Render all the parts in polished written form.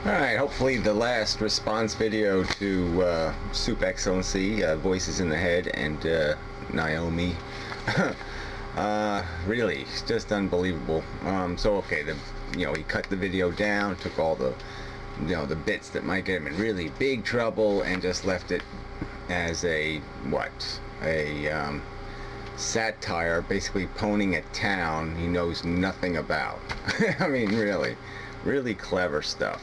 Alright, hopefully the last response video to Soup Excellency, Voices in the Head, and Naomi. Really, it's just unbelievable. So okay, he cut the video down, took all the, the bits that might get him in really big trouble, and just left it as a, satire, basically poning at town he knows nothing about. I mean, really clever stuff.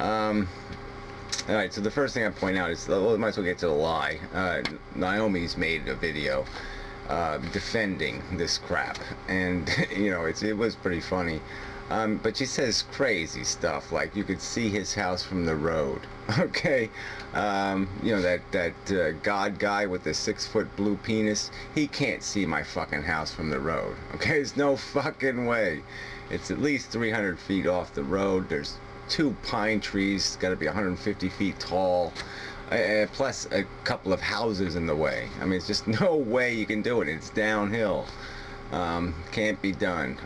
Alright, so the first thing I point out is, well, might as well get to the lie. Naomi's made a video defending this crap, and it was pretty funny. But she says crazy stuff like you could see his house from the road. Okay, that God guy with the 6-foot blue penis, he can't see my fucking house from the road. Okay, there's no fucking way. It's at least 300 feet off the road. There's 2 pine trees. It's got to be 150 feet tall. Plus a couple of houses in the way. I mean, it's just no way you can do it. It's downhill. Can't be done.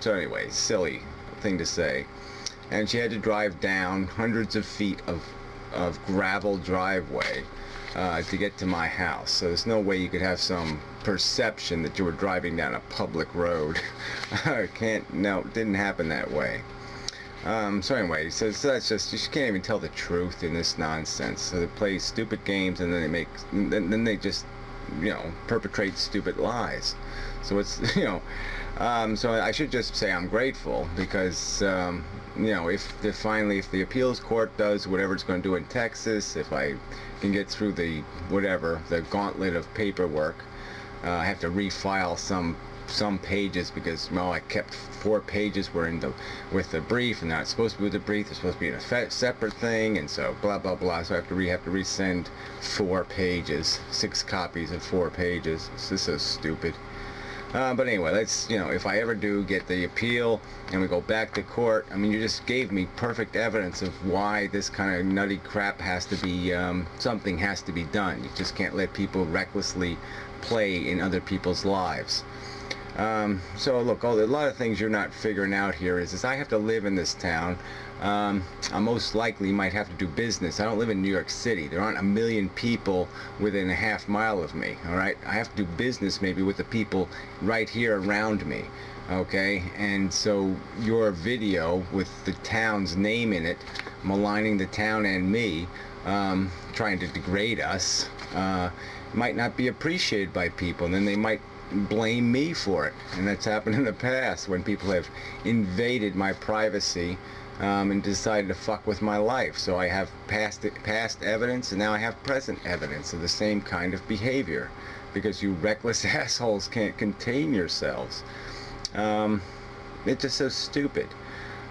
So anyway, silly thing to say. And she had to drive down hundreds of feet of gravel driveway to get to my house. So there's no way you could have some perception that you were driving down a public road. No, it didn't happen that way. So anyway, so that's just, you can't even tell the truth in this nonsense. So they play stupid games, and then they just, perpetrate stupid lies. So it's, so I should just say I'm grateful because, if the appeals court does whatever it's going to do in Texas, if I can get through the gauntlet of paperwork, I have to refile some pages because I kept 4 pages were with the brief, and now it's supposed to be with the brief. It's supposed to be in a separate thing, and so blah blah blah. So I have to resend 4 pages, 6 copies of 4 pages. It's just so stupid. But anyway, let's, if I ever do get the appeal and we go back to court, I mean, you just gave me perfect evidence of why this kind of nutty crap has to be, something has to be done. You just can't let people recklessly play in other people's lives. So look, a lot of things you're not figuring out here is I have to live in this town. I most likely might have to do business. I don't live in New York City. There aren't a million people within a half mile of me, alright? I have to do business maybe with the people right here around me, okay? And so your video with the town's name in it, maligning the town and me, trying to degrade us, might not be appreciated by people, and then they might blame me for it. And that's happened in the past when people have invaded my privacy and decided to fuck with my life. So I have past evidence, and now I have present evidence of the same kind of behavior because you reckless assholes can't contain yourselves. It's just so stupid.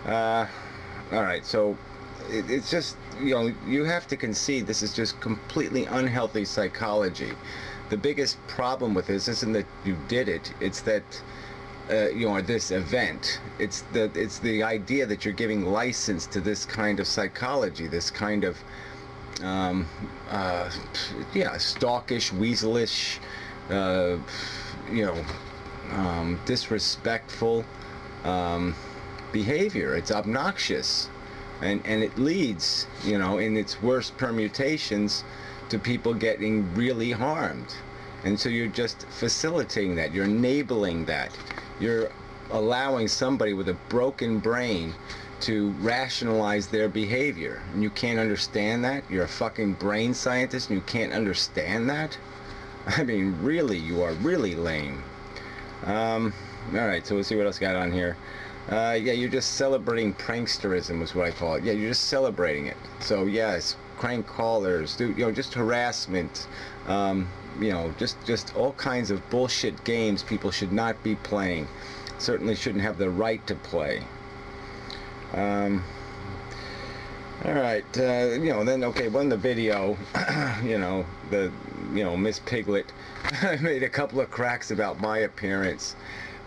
Alright, so it's just, you have to concede this is just completely unhealthy psychology. The biggest problem with this isn't that you did it, it's that this event, it's the idea that you're giving license to this kind of psychology, this kind of stalkish, weaselish, disrespectful behavior. It's obnoxious, and it leads, in its worst permutations, to people getting really harmed. And so you're just facilitating that, you're enabling that, you're allowing somebody with a broken brain to rationalize their behavior, and you can't understand that. You're a fucking brain scientist and you can't understand that. I mean, really, you are really lame. Alright, so we'll see what else got on here. Yeah, you're just celebrating pranksterism is what I call it. Yeah, you're just celebrating it. So yes, crank callers, just harassment, just all kinds of bullshit games people should not be playing. Certainly shouldn't have the right to play. Alright, then, okay, when the video, Miss Piglet made a couple of cracks about my appearance,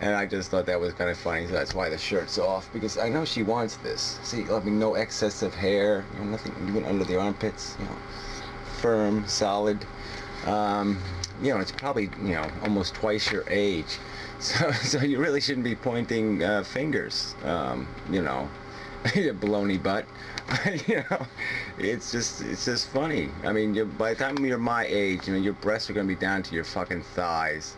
and I just thought that was kind of funny, so that's why the shirt's off, because I know she wants this. See, I mean, no excess of hair, nothing even under the armpits, firm, solid. It's probably, almost twice your age. So you really shouldn't be pointing fingers, You baloney butt. You know, it's just funny. I mean, by the time you're my age, you know, your breasts are gonna be down to your fucking thighs.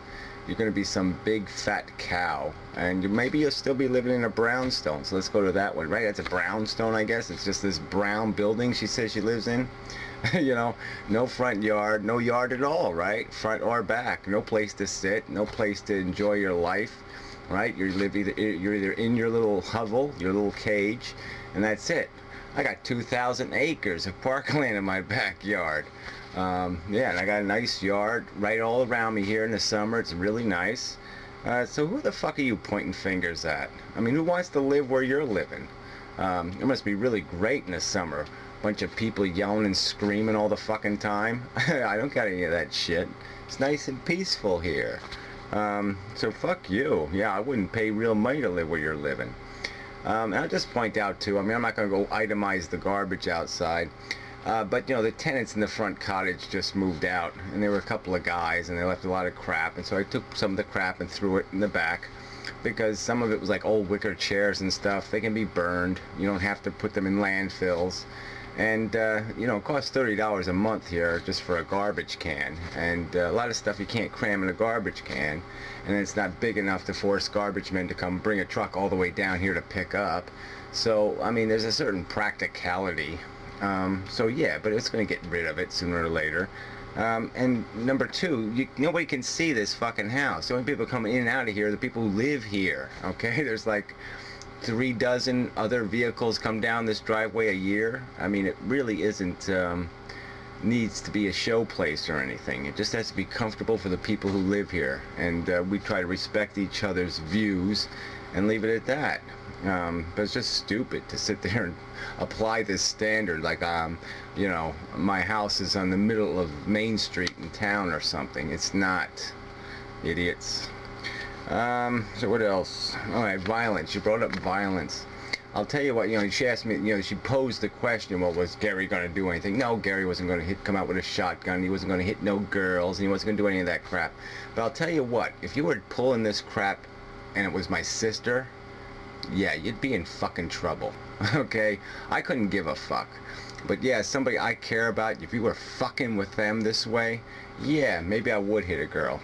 You're gonna be some big fat cow, and maybe you'll still be living in a brownstone. So let's go to that one, right? That's a brownstone, I guess. It's just this brown building she says she lives in. You know, no front yard, no yard at all, right? Front or back, no place to sit, no place to enjoy your life, right? You're either in your little hovel, your little cage, and that's it. I got 2,000 acres of parkland in my backyard. Yeah, and I got a nice yard right all around me here in the summer. It's really nice. So who the fuck are you pointing fingers at? I mean, who wants to live where you're living? It must be really great in the summer. Bunch of people yelling and screaming all the fucking time. I don't got any of that shit. It's nice and peaceful here. So fuck you. Yeah, I wouldn't pay real money to live where you're living. And I'll just point out too, I mean, I'm not going to go itemize the garbage outside, but you know, the tenants in the front cottage just moved out, and there were a couple of guys, and they left a lot of crap, and so I took some of the crap and threw it in the back, because some of it was like old wicker chairs and stuff. They can be burned. You don't have to put them in landfills. And you know, it costs $30 a month here just for a garbage can, and a lot of stuff you can't cram in a garbage can, and it's not big enough to force garbage men to come bring a truck all the way down here to pick up. So I mean, there's a certain practicality. So yeah, but it's going to get rid of it sooner or later. And number two, nobody can see this fucking house. The only people coming in and out of here are the people who live here. Okay, there's like 3 dozen other vehicles come down this driveway a year. I mean, it really isn't needs to be a show place or anything. It just has to be comfortable for the people who live here, and we try to respect each other's views and leave it at that. But it's just stupid to sit there and apply this standard like you know, my house is on the middle of Main Street in town or something. It's not, idiots. So what else? All right, violence. You brought up violence. I'll tell you what, you know, she asked me, you know, she posed the question, well, was Gary going to do anything? No, Gary wasn't going to come out with a shotgun. He wasn't going to hit no girls, and he wasn't going to do any of that crap. But I'll tell you what, if you were pulling this crap and it was my sister, yeah, you'd be in fucking trouble. Okay? I couldn't give a fuck. But yeah, somebody I care about, if you were fucking with them this way, yeah, maybe I would hit a girl.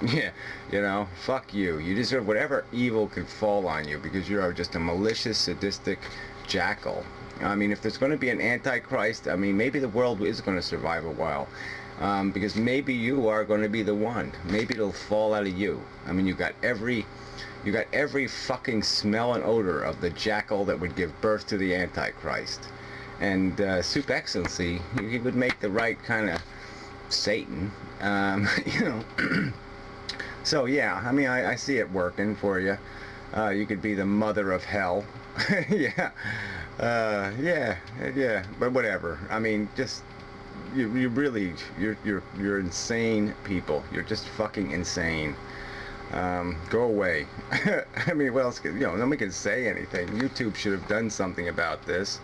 Yeah, you know, fuck you. You deserve whatever evil could fall on you, because you are just a malicious, sadistic jackal. I mean, if there's going to be an antichrist, I mean, maybe the world is going to survive a while. Because maybe you are going to be the one. Maybe it'll fall out of you. I mean, you got every fucking smell and odor of the jackal that would give birth to the antichrist. And Soup Excellency, he would make the right kind of Satan. You know. So yeah, I mean, I see it working for you. You could be the mother of hell. Yeah, yeah. But whatever. I mean, just you really, you're insane people. You're just fucking insane. Go away. I mean, what else? You know, nobody can say anything. YouTube should have done something about this.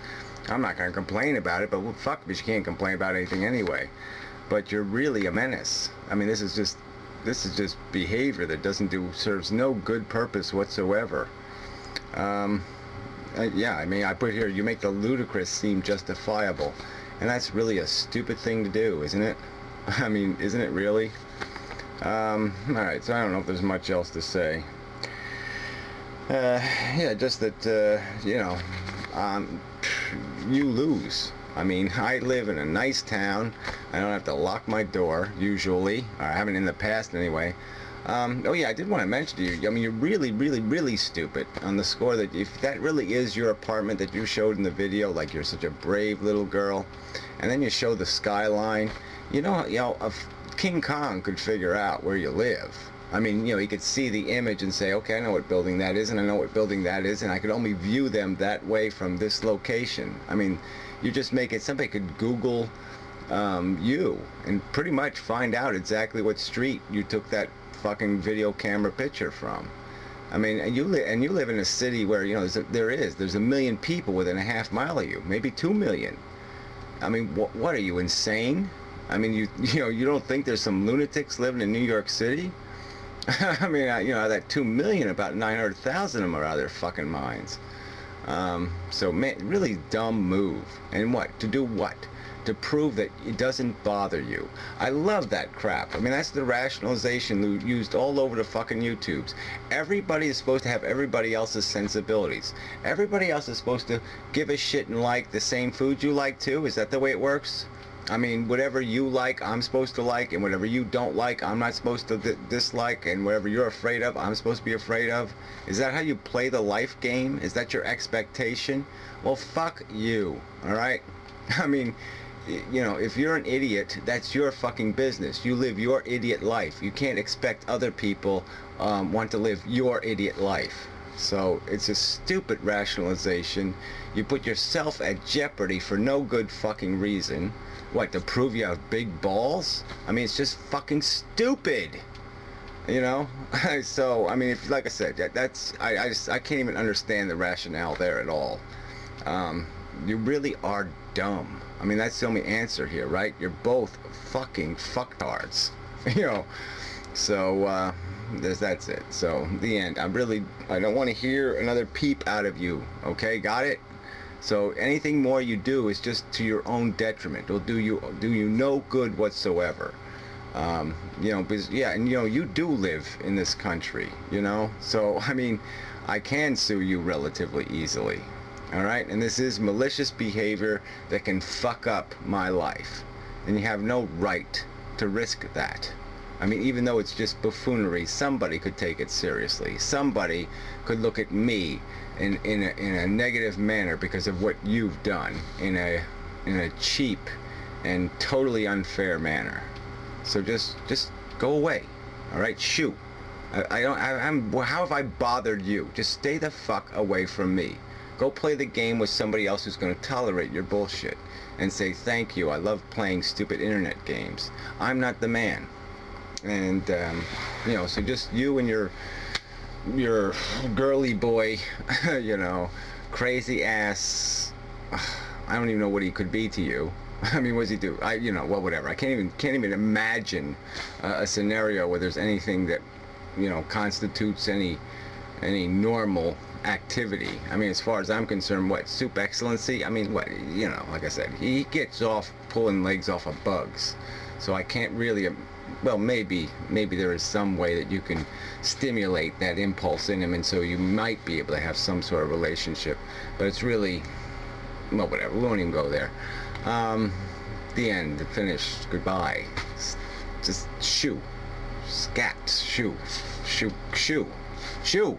I'm not gonna complain about it, but well, fuck, but you can't complain about anything anyway. But you're really a menace. I mean, this is just behavior that serves no good purpose whatsoever. Yeah, I mean, I put here, you make the ludicrous seem justifiable, and that's really a stupid thing to do, isn't it? I mean, isn't it really? Alright, so I don't know if there's much else to say. Yeah, just that, you know, you lose. I mean, I live in a nice town. I don't have to lock my door, usually. Or I haven't in the past, anyway. Oh yeah, I did want to mention to you, I mean, you're really, really, really stupid on the score that if that really is your apartment that you showed in the video, like you're such a brave little girl, and then you show the skyline, you know, King Kong could figure out where you live. I mean, you know, he could see the image and say, okay, I know what building that is, and I know what building that is, and I could only view them that way from this location. I mean, you just make it, somebody could Google you and pretty much find out exactly what street you took that fucking video camera picture from. I mean, and you live in a city where, you know, there's a million people within a half mile of you, maybe 2 million. I mean, what are you, insane? I mean, you know, you don't think there's some lunatics living in New York City? I mean, you know, that 2 million, about 900,000 of them are out of their fucking minds. So man, really dumb move. And what? To do what? To prove that it doesn't bother you. I love that crap. I mean, that's the rationalization used all over the fucking YouTubes. Everybody is supposed to have everybody else's sensibilities. Everybody else is supposed to give a shit and like the same food you like too. Is that the way it works? I mean, whatever you like, I'm supposed to like, and whatever you don't like, I'm not supposed to dislike, and whatever you're afraid of, I'm supposed to be afraid of. Is that how you play the life game? Is that your expectation? Well, fuck you, alright? I mean, you know, if you're an idiot, that's your fucking business. You live your idiot life. You can't expect other people want to live your idiot life. So it's a stupid rationalization. You put yourself at jeopardy for no good fucking reason. What, to prove you have big balls? I mean, it's just fucking stupid. You know? So, I mean, if, like I said, I can't even understand the rationale there at all. You really are dumb. I mean, that's the only answer here, right? You're both fucking fucktards. You know? So, that's it. So, the end. I don't want to hear another peep out of you. Okay? Got it? So anything more you do is just to your own detriment. It'll do you no good whatsoever. You know, because, yeah, and you know, you do live in this country, you know. So I mean, I can sue you relatively easily. All right, and this is malicious behavior that can fuck up my life, and you have no right to risk that. I mean, even though it's just buffoonery, somebody could take it seriously. Somebody could look at me in a negative manner because of what you've done in a cheap and totally unfair manner. So just go away. All right, shoo. How have I bothered you? Just stay the fuck away from me. Go play the game with somebody else who's going to tolerate your bullshit and say thank you. I love playing stupid internet games. I'm not the man. And you know, so just you and your girly boy, you know, crazy ass. I don't even know what he could be to you. I mean, what does he do? You know, well, whatever. I can't even imagine a scenario where there's anything that, you know, constitutes any normal activity. I mean, as far as I'm concerned, what, soup excellency? I mean, what, you know, like I said, he gets off pulling legs off of bugs. So I can't really, well, maybe there is some way that you can stimulate that impulse in him, and so you might be able to have some sort of relationship. But it's really, well, whatever. We won't even go there. The end. The finish. Goodbye. Just shoo. Scat. Shoo. Shoo. Shoo. Shoo.